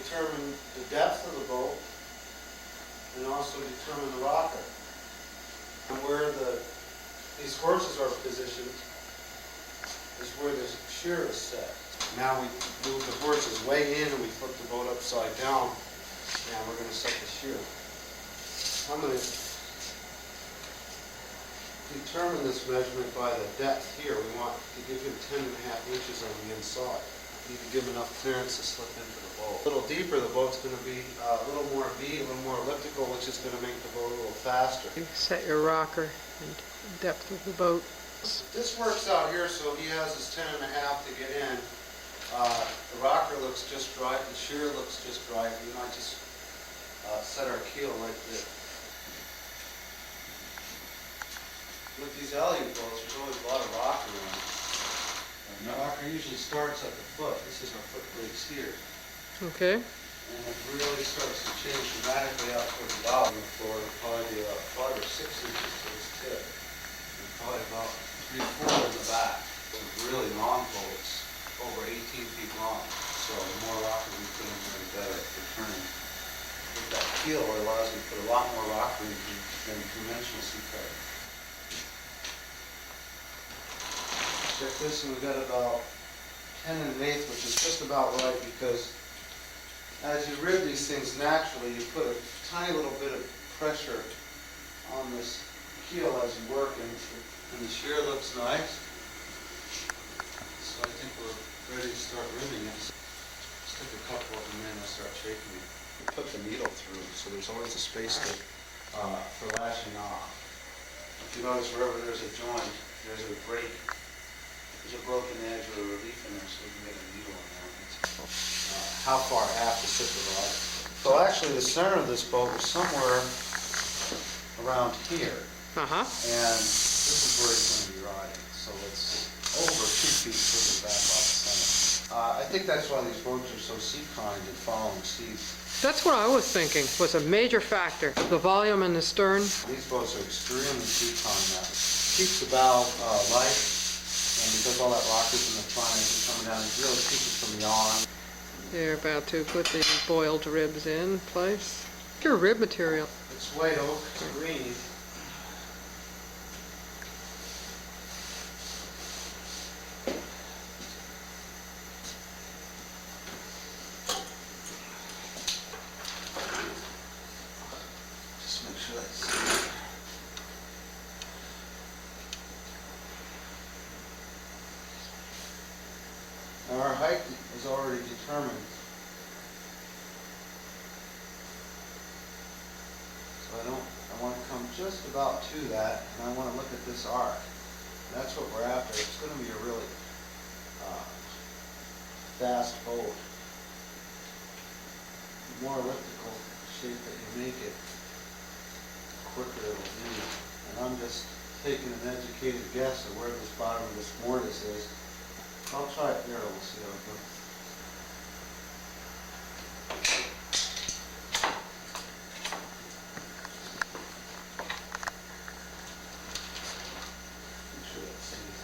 determine the depth of the boat and also determine the rocker. And where these horses are positioned is where the shear is set. Now we move the horses way in and we flip the boat upside down, and we're going to set the shear. I'm going to determine this measurement by the depth here. We want to give him 10.5 inches on the inside. We need to give him enough clearance to slip into the boat. A little deeper, the boat's going to be a little more V, a little more elliptical, which is going to make the boat a little faster. You set your rocker and depth of the boat. This works out here, so he has his 10.5 to get in. The rocker looks just right, the shear looks just right. We might just set our keel like this. With these Aleut boats, there's always a lot of rocker in it. And the rocker usually starts at the foot. This is our foot brace here. Okay. And it really starts to change dramatically out toward the bottom of the floor. It'll probably be about 5 or 6 inches to this tip. And probably about 3/4 in the back. It's a really long boat. It's over 18 feet long. So the more rocker we put in there, the better for turning. With that keel, it allows me to put a lot more rocker in than conventional sea cart. Check this, and we've got about 10 1/8, which is just about right, because as you rib these things naturally, you put a tiny little bit of pressure on this keel as you work, and the shear looks nice. So I think we're ready to start ribbing it. Stick a couple of them in and start shaking it. Put the needle through, so there's always a space for lashing off. If you notice, wherever there's a joint, there's a break. There's a broken edge or a relief in there, so we can get a needle in there. How far aft to sit the rod. So actually the center of this boat was somewhere around here. Uh-huh. And this is where it's going to be riding. So it's over 2 feet further back off the center. I think that's why these boats are so sea kind and following seas. That's what I was thinking, was a major factor. The volume in the stern. These boats are extremely sea kind now. Keeps the bow light. And because all that rocker's in the front as you're coming down, it really keeps it from yawing. You're about to put the boiled ribs in place. Your rib material. It's white oak, it's green. Just make sure that's Now our height is already determined. So I want to come just about to that, and I want to look at this arc. And that's what we're after. It's going to be a really fast boat. The more elliptical shape that you make it, the quicker it'll be. And I'm just taking an educated guess at where this bottom of this mortise is. I'll try it there, we'll see how it goes. Make sure that stays.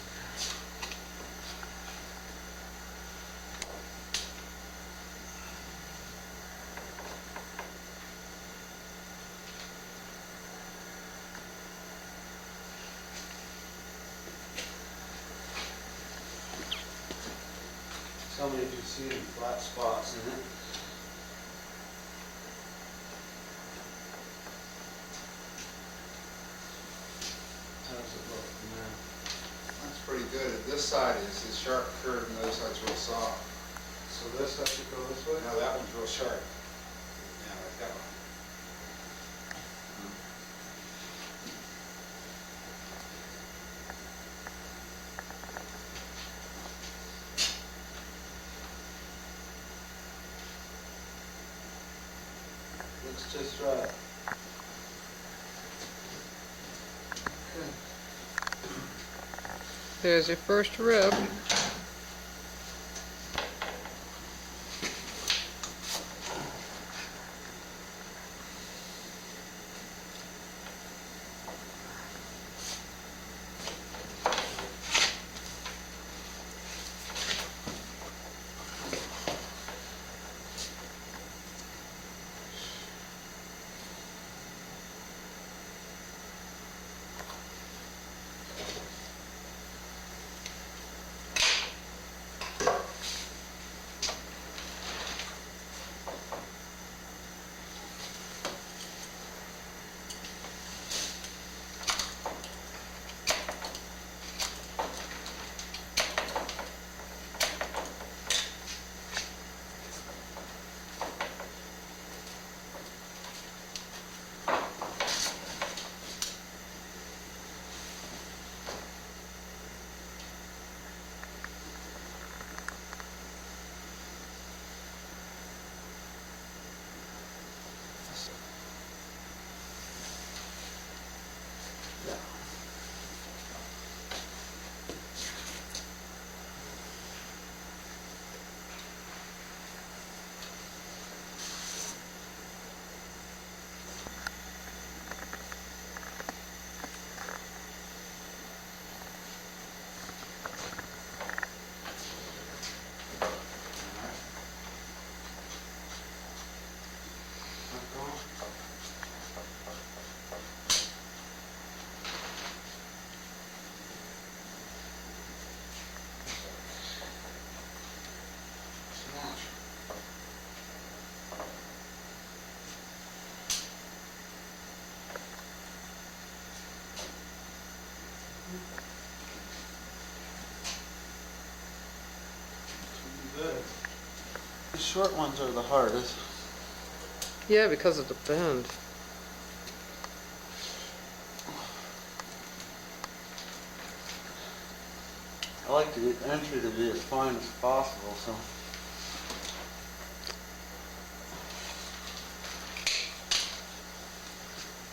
Tell me if you see any flat spots in it. How does it look from there? That's pretty good. This side is a sharp curve and the other side's real soft. So this has to go this way? No, that one's real sharp. Yeah, like that one. Looks just right. Okay. There's your first rib. The short ones are the hardest. Yeah, because of the bend. I like the entry to be as fine as possible, so.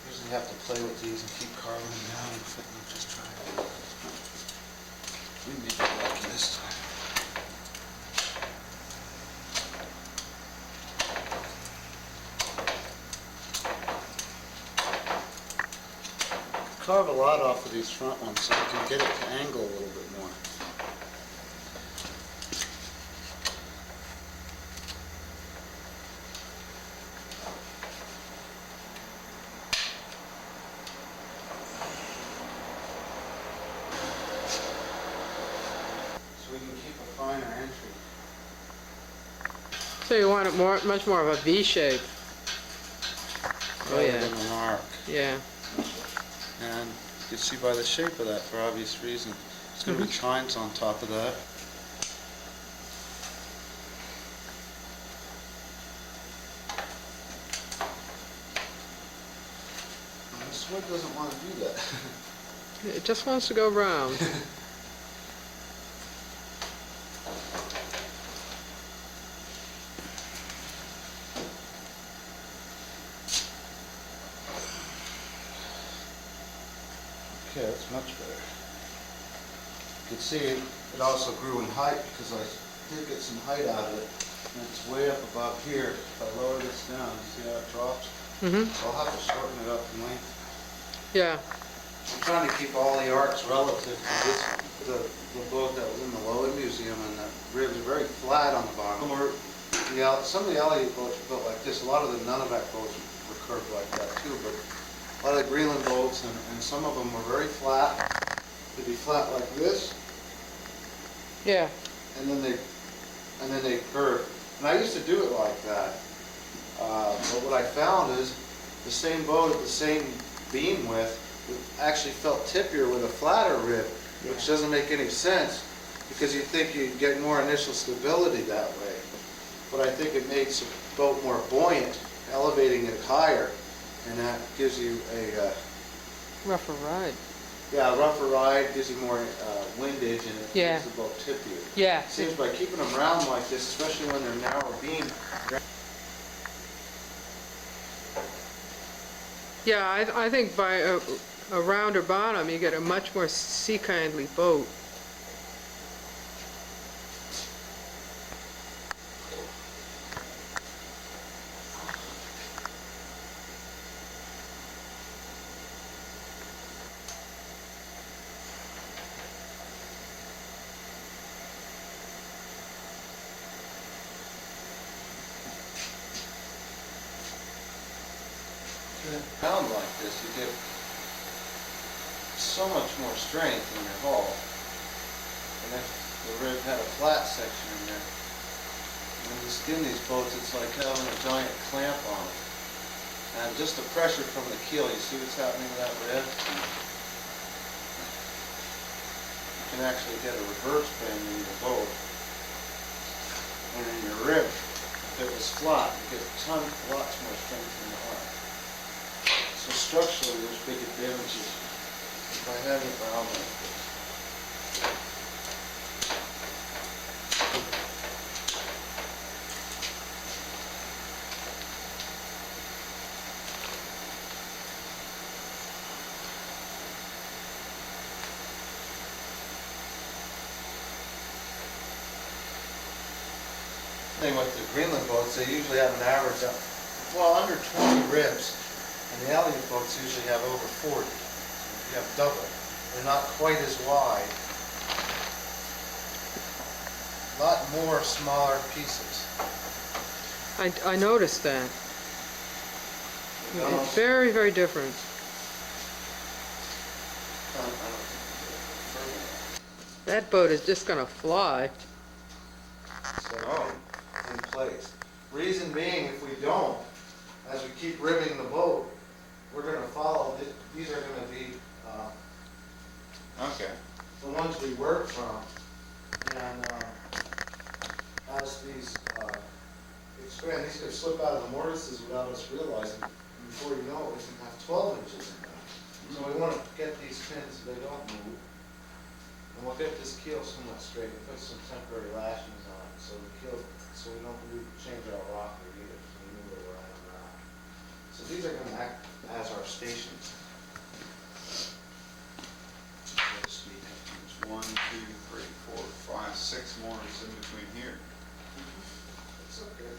Usually have to play with these and keep carving them down and fitting them, just try it. We may be lucky this time. Carve a lot off of these front ones so you can get it to angle a little bit more. So we can keep a finer entry. So you want it much more of a V shape. Oh Rather yeah. than an arc. Yeah. And you can see by the shape of that, for obvious reason, there's going to be chines on top of that. And this wood doesn't want to do that. It just wants to go round. Okay, that's much better. You can see it also grew in height because I did get some height out of it. And it's way up above here. If I lower this down, you see how it drops? Mm-hmm. So I'll have to shorten it up in length. Yeah. I'm trying to keep all the arcs relative to this one. The boat that was in the Aleut Museum, and the ribs are very flat on the bottom. Some of the Aleut boats are built like this. A lot of the Nunavak boats were curved like that too, but a lot of the Greenland boats and some of them were very flat. They'd be flat like this, Yeah. and then they curve. And I used to do it like that. But what I found is the same boat at the same beam width actually felt tippier with a flatter rib, which doesn't make any sense because you think you get more initial stability that way. But I think it makes the boat more buoyant, elevating it higher, and that gives you a Rougher ride. rougher ride, gives you more windage, and it Yeah. makes the boat tippier. Yeah. It seems by keeping them round like this, especially when they're narrow beam. Yeah, I think by a rounder bottom, you get a much more sea-kindly boat. Pound like this, you get so much more strength in your hull than if the rib had a flat section in there. When you skin these boats, it's like having a giant clamp on it. And just the pressure from the keel, you see what's happening with that rib? You can actually get a reverse bend in your boat. And in your rib, if it was flat, you get lots more strength in the arm. So structurally, there's big advantages by having it round like this. Thing with the Greenland boats, they usually have an average of, under 20 ribs. And the Aleut boats usually have over 40. You have double. They're not quite as wide. A lot more smaller pieces. I noticed that. It's very, very different. That boat is just going to fly. So, in place. Reason being, if we don't, as we keep ribbing the boat, we're going to follow, these are going to be the ones we work from. And as these It's great, and these could slip out of the mortises without us realizing, and before you know it, we can have 12 inches in there. So we want to get these pins so they don't move. And we'll get this keel somewhat straight, and put some temporary lashings on it, so the keel, so we don't change our rocker either, so we move it around and around. So these are going to act as our stations, so to speak. There's 1, 2, 3, 4, 5, 6 motors in between here. It's okay.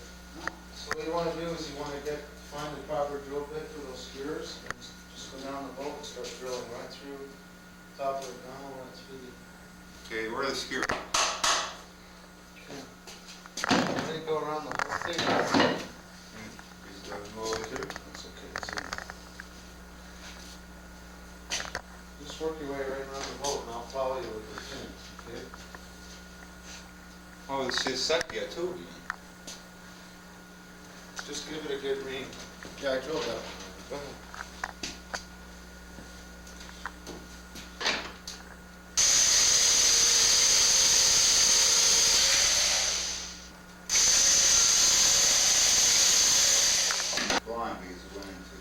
So what you want to do is you want to find the proper drill bit for those skewers, and just go down the boat and start drilling right through the top of the gunnel, right through the... Okay, where are the skewers? And then go around the whole thing. Is those motors too? That's okay. Just work your way right around the boat, and I'll follow you with the pins, okay? Oh, this is set, you got 2 of them. Just give it a good ream. Yeah, I drilled that one. Go ahead. Blind because it went into the...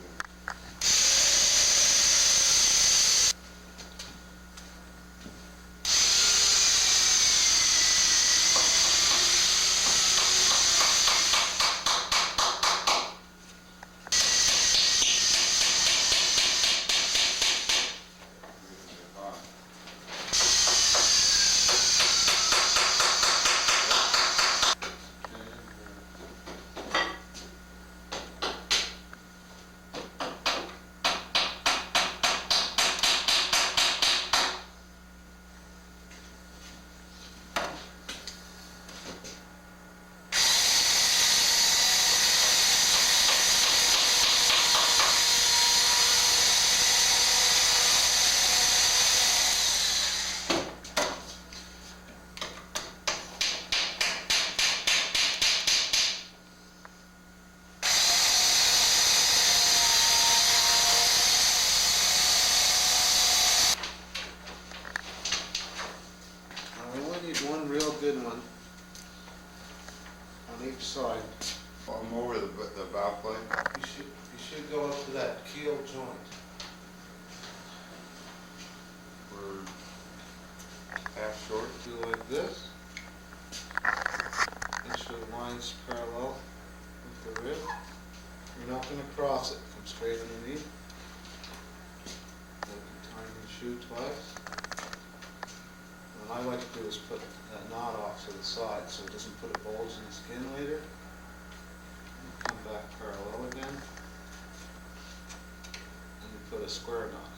One real good one on each side. I'm over the bow plate. You should go up to that keel joint. We're half short. Do like this. Make sure the line's parallel with the rib. You're not going to cross it. Come straight underneath. You can time and shoe twice. What I like to do is put that knot off to the side so it doesn't put a bulge in the skin later. And come back parallel again. And you put a square knot.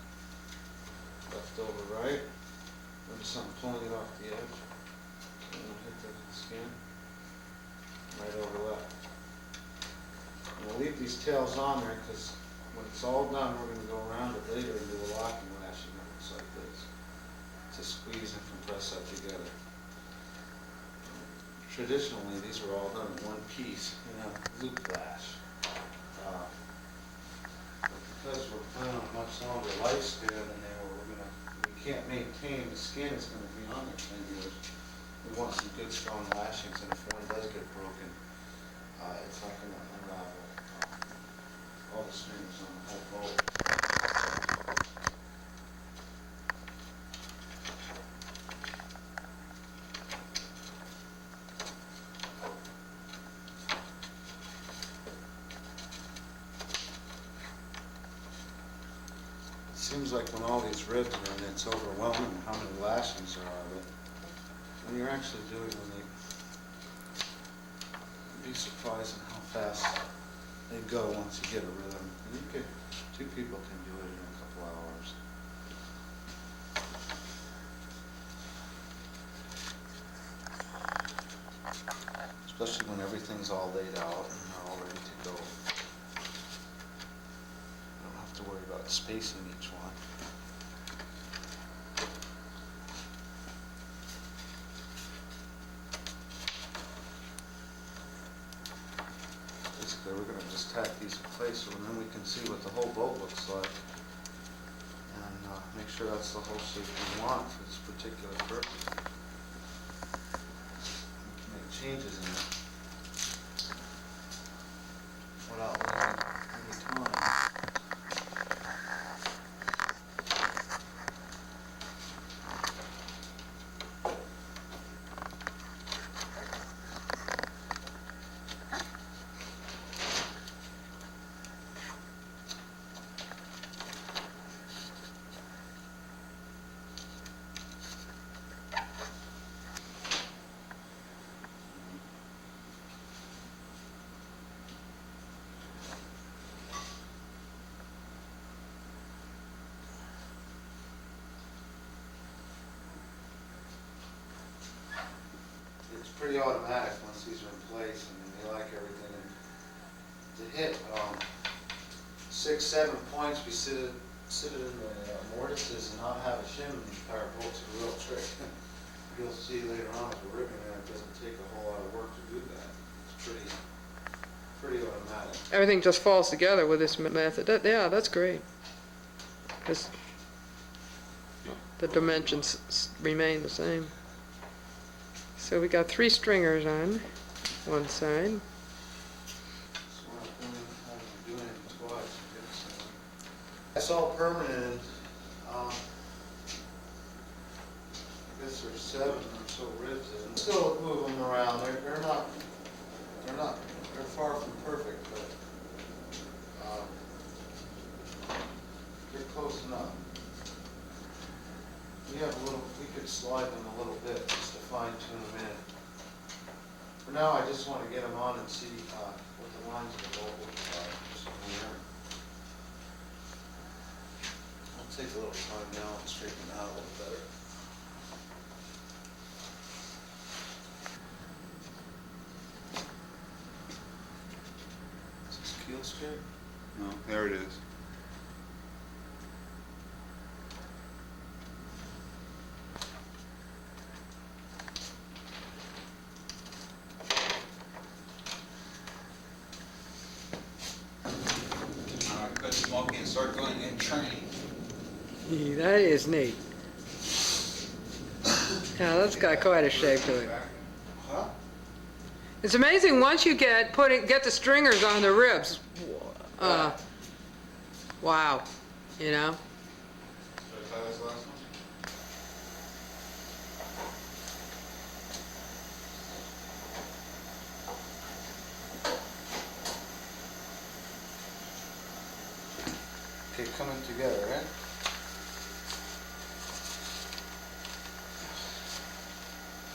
Left over right. There's something pulling it off the edge. So you don't hit the skin. Right over left. And we'll leave these tails on there because when it's all done, we're going to go around it later and do a locking lashing that looks like this. To squeeze and compress that together. Traditionally, these were all done in one piece in a loop lash. But because we're planning on a much longer lifespan than they were, we can't maintain, the skin is going to be on there 10 years. We want some good strong lashings, and if one does get broken, it's not going to unravel all the strings on the whole boat. Seems like when all these ribs are in, it's overwhelming how many lashings there are, but when you're actually doing them, you'd be surprised at how fast they go once you get a rhythm. And two people can do it in a couple hours. Especially when everything's all laid out and they're all ready to go. To worry about spacing each one. Basically, we're going to just tack these in place so then we can see what the whole boat looks like and make sure that's the whole shape we want for this particular purpose. We can make changes in it. pretty automatic once these are in place, and they like everything. And to hit 6, 7 points, we sit it in the mortises and not have a shim in these power bolts is a real trick. You'll see later on as we're ripping it, it doesn't take a whole lot of work to do that. It's pretty automatic. Everything just falls together with this method. Yeah, that's great. Because the dimensions remain the same. So we got 3 stringers on one side. So we're not doing it twice. It's all permanent. I guess there's 7 or so ribs in. Still move them around. They're far from perfect, but they're close enough. We could slide them a little bit just to fine tune them in. For now, I just want to get them on and see what the lines of the bolt look like. Just from here. I'll take a little time now and straighten them out a little better. Is this keel straight? No, there it is. Quit smoking and start going in training. Yeah, that is neat. Yeah, that's got quite a shape to it. Huh? It's amazing once you get the stringers on the ribs. Wow, you know. Should I try this last one? Okay, coming together, right?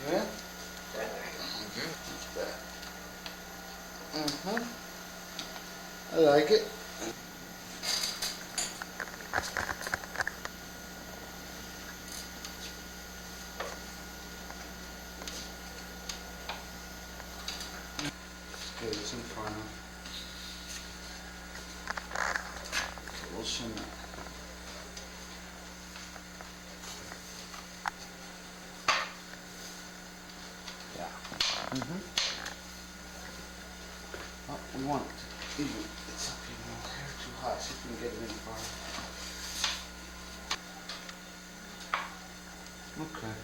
You in? I like it. Okay, it's in front of. We'll shim that. Yeah. Oh, we want it to even. It's up even more here, too high. See if we can get it in far. Okay.